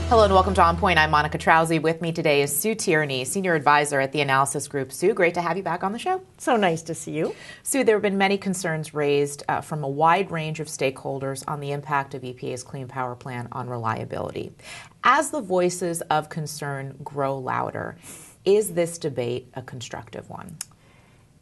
Hello and welcome to OnPoint. I'm Monica Trauzy. With me today is Sue Tierney, Senior Advisor at the Analysis Group. Sue, great to have you back on the show. So nice to see you. Sue, there have been many concerns raised from a wide range of stakeholders on the impact of EPA's Clean Power Plan on reliability. As the voices of concern grow louder, is this debate a constructive one?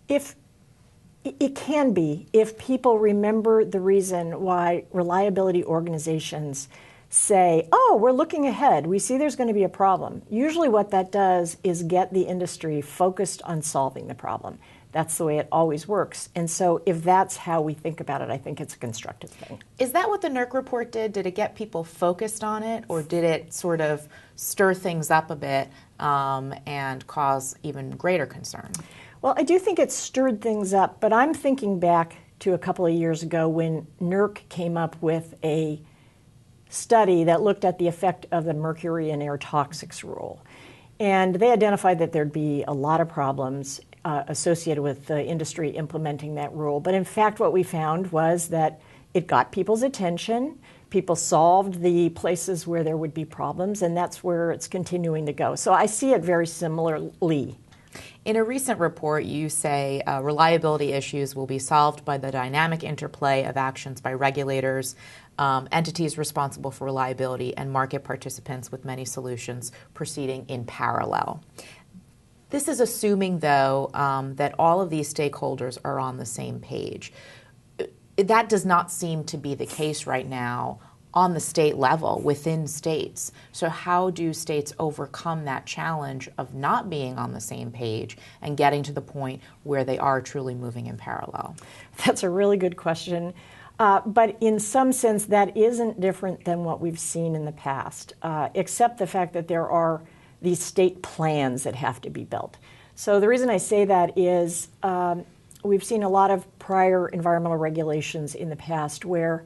It can be, if people remember the reason why reliability organizations say, oh, we're looking ahead, we see there's going to be a problem. Usually what that does is get the industry focused on solving the problem. That's the way it always works. And so if that's how we think about it, I think it's a constructive thing. Is that what the NERC report did? Did it get people focused on it, or did it sort of stir things up a bit and cause even greater concern? Well, I do think it stirred things up, but I'm thinking back to a couple of years ago when NERC came up with a study that looked at the effect of the mercury and air toxics rule. And they identified that there'd be a lot of problems associated with the industry implementing that rule. But in fact, what we found was that it got people's attention. People solved the places where there would be problems, and that's where it's continuing to go. So I see it very similarly. In a recent report, you say reliability issues will be solved by the dynamic interplay of actions by regulators, entities responsible for reliability, and market participants, with many solutions proceeding in parallel. This is assuming, though, that all of these stakeholders are on the same page. That does not seem to be the case right now on the state level, within states. So how do states overcome that challenge of not being on the same page and getting to the point where they are truly moving in parallel? That's a really good question. But in some sense, that isn't different than what we've seen in the past, except the fact that there are these state plans that have to be built. So the reason I say that is we've seen a lot of prior environmental regulations in the past where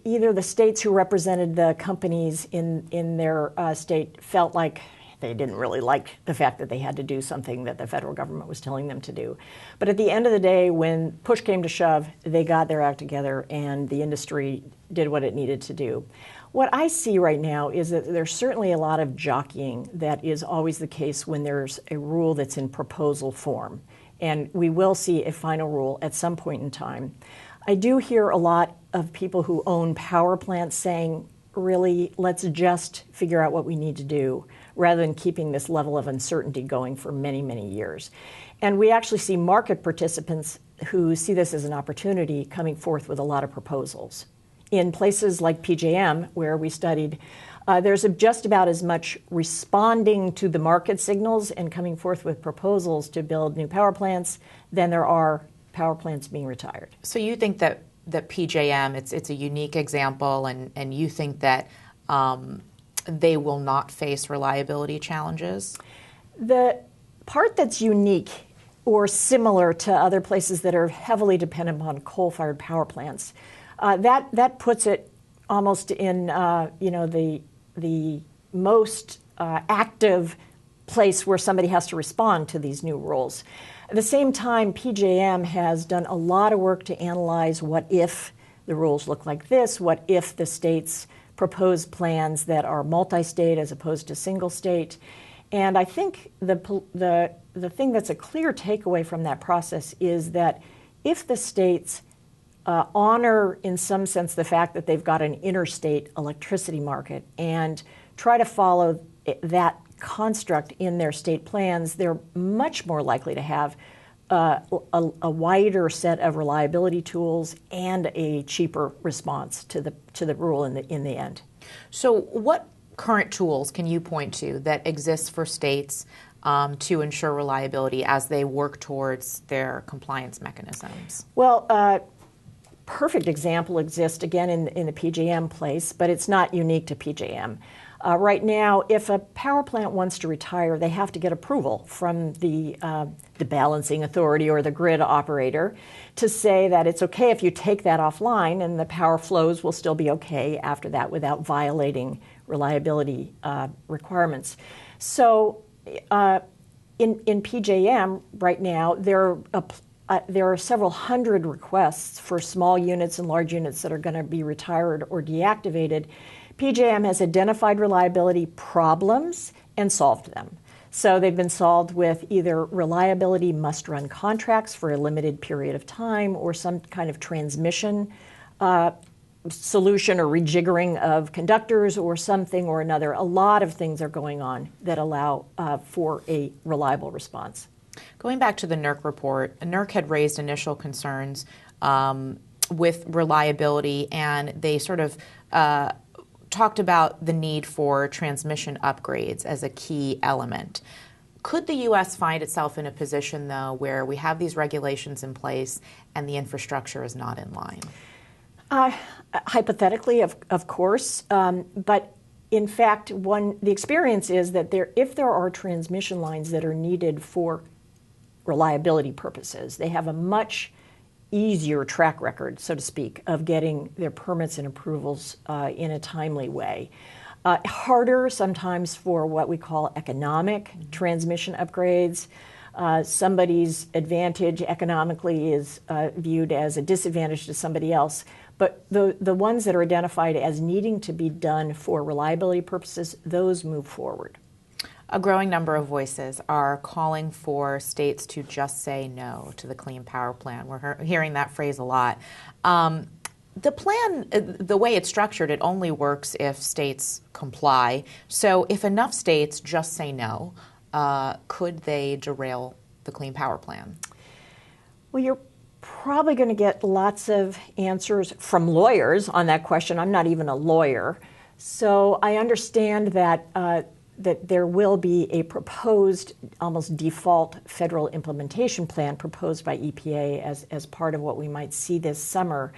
either the states who represented the companies in their state felt like they didn't really like the fact that they had to do something that the federal government was telling them to do. But at the end of the day, when push came to shove, they got their act together and the industry did what it needed to do. What I see right now is that there's certainly a lot of jockeying that is always the case when there's a rule that's in proposal form. And we will see a final rule at some point in time. I do hear a lot of people who own power plants saying, really, let's just figure out what we need to do, rather than keeping this level of uncertainty going for many, many years. And we actually see market participants who see this as an opportunity coming forth with a lot of proposals. In places like PJM, where we studied, there's just about as much responding to the market signals and coming forth with proposals to build new power plants than there are power plants being retired. So you think that PJM, it's a unique example, and you think that they will not face reliability challenges? The part that's unique or similar to other places that are heavily dependent on coal-fired power plants, that puts it almost in the most active place where somebody has to respond to these new rules. At the same time, PJM has done a lot of work to analyze what if the rules look like this, what if the states propose plans that are multi-state as opposed to single state. And I think the thing that's a clear takeaway from that process is that if the states honor, in some sense, the fact that they've got an interstate electricity market and try to follow that construct in their state plans, they're much more likely to have a wider set of reliability tools and a cheaper response to the rule in the end. So what current tools can you point to that exist for states to ensure reliability as they work towards their compliance mechanisms? Well, perfect example exists, again, in the PJM place, but it's not unique to PJM. Right now, if a power plant wants to retire, they have to get approval from the balancing authority or the grid operator to say that it's okay if you take that offline and the power flows will still be okay after that without violating reliability requirements. So in PJM right now, there are several hundred requests for small units and large units that are going to be retired or deactivated PJM has identified reliability problems and solved them. So they've been solved with either reliability must-run contracts for a limited period of time or some kind of transmission solution or rejiggering of conductors or something or another. A lot of things are going on that allow for a reliable response. Going back to the NERC report, NERC had raised initial concerns with reliability, and they sort of talked about the need for transmission upgrades as a key element. Could the U.S. find itself in a position, though, where we have these regulations in place and the infrastructure is not in line? Hypothetically, of course, but in fact, the experience is that if there are transmission lines that are needed for reliability purposes, they have a much easier track record, so to speak, of getting their permits and approvals in a timely way. Harder sometimes for what we call economic transmission upgrades. Somebody's advantage economically is viewed as a disadvantage to somebody else. But the ones that are identified as needing to be done for reliability purposes, those move forward. A growing number of voices are calling for states to just say no to the Clean Power Plan. We're hearing that phrase a lot. The plan, the way it's structured, it only works if states comply. So if enough states just say no, could they derail the Clean Power Plan? Well, you're probably going to get lots of answers from lawyers on that question. I'm not even a lawyer. So I understand that that there will be a proposed, almost default federal implementation plan proposed by EPA as part of what we might see this summer.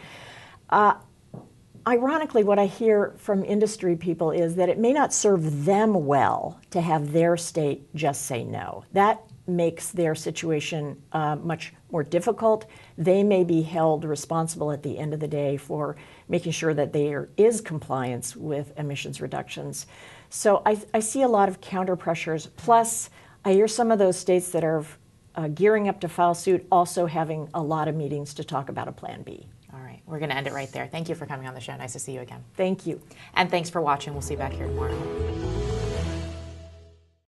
Ironically, what I hear from industry people is that it may not serve them well to have their state just say no. That makes their situation much more difficult. They may be held responsible at the end of the day for making sure that there is compliance with emissions reductions. So I see a lot of counter pressures. Plus, I hear some of those states that are gearing up to file suit also having a lot of meetings to talk about a Plan B. All right, we're going to end it right there. Thank you for coming on the show. Nice to see you again. Thank you. And thanks for watching. We'll see you back here tomorrow.